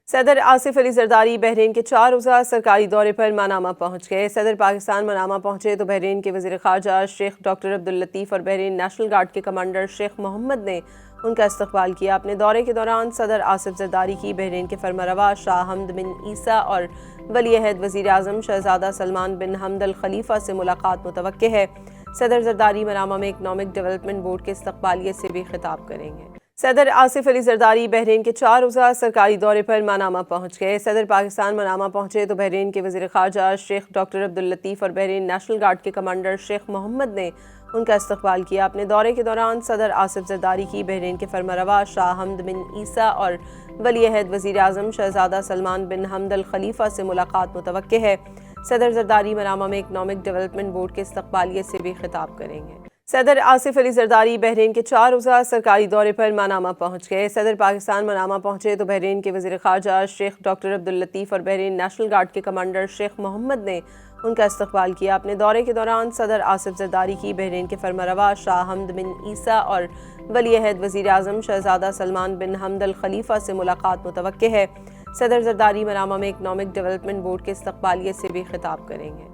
صدر آصف علی زرداری بحرین کے 4 روزہ سرکاری دورے پر منامہ پہنچ گئے۔ صدر پاکستان منامہ پہنچے تو بحرین کے وزیر خارجہ شیخ ڈاکٹر عبداللطیف اور بحرین نیشنل گارڈ کے کمانڈر شیخ محمد نے ان کا استقبال کیا۔ اپنے دورے کے دوران صدر آصف زرداری کی بحرین کے فرمانروا شاہ حمد بن عیسیٰ اور ولی عہد وزیر اعظم شہزادہ سلمان بن حمد الخلیفہ سے ملاقات متوقع ہے۔ صدر زرداری منامہ میں اکنامک ڈیولپمنٹ بورڈ کے استقبالیے سے بھی خطاب کریں گے۔ صدر آصف علی زرداری بحرین کے 4 روزہ سرکاری دورے پر منامہ پہنچ گئے۔ صدر پاکستان منامہ پہنچے تو بحرین کے وزیر خارجہ شیخ ڈاکٹر عبداللطیف اور بحرین نیشنل گارڈ کے کمانڈر شیخ محمد نے ان کا استقبال کیا۔ اپنے دورے کے دوران صدر آصف زرداری کی بحرین کے فرمانروا شاہ حمد بن عیسیٰ اور ولی عہد وزیر اعظم شہزادہ سلمان بن حمد الخلیفہ سے ملاقات متوقع ہے۔ صدر زرداری منامہ میں اکنامک ڈیولپمنٹ بورڈ کے استقبالیے سے بھی خطاب کریں گے۔ صدر آصف علی زرداری بحرین کے 4 روزہ سرکاری دورے پر منامہ پہنچ گئے۔ صدر پاکستان منامہ پہنچے تو بحرین کے وزیر خارجہ شیخ ڈاکٹر عبداللطیف اور بحرین نیشنل گارڈ کے کمانڈر شیخ محمد نے ان کا استقبال کیا۔ اپنے دورے کے دوران صدر آصف زرداری کی بحرین کے فرمانروا شاہ حمد بن عیسیٰ اور ولی عہد وزیر اعظم شہزادہ سلمان بن حمد الخلیفہ سے ملاقات متوقع ہے۔ صدر زرداری منامہ میں اکنامک ڈیولپمنٹ بورڈ کے استقبالیے سے بھی خطاب کریں گے۔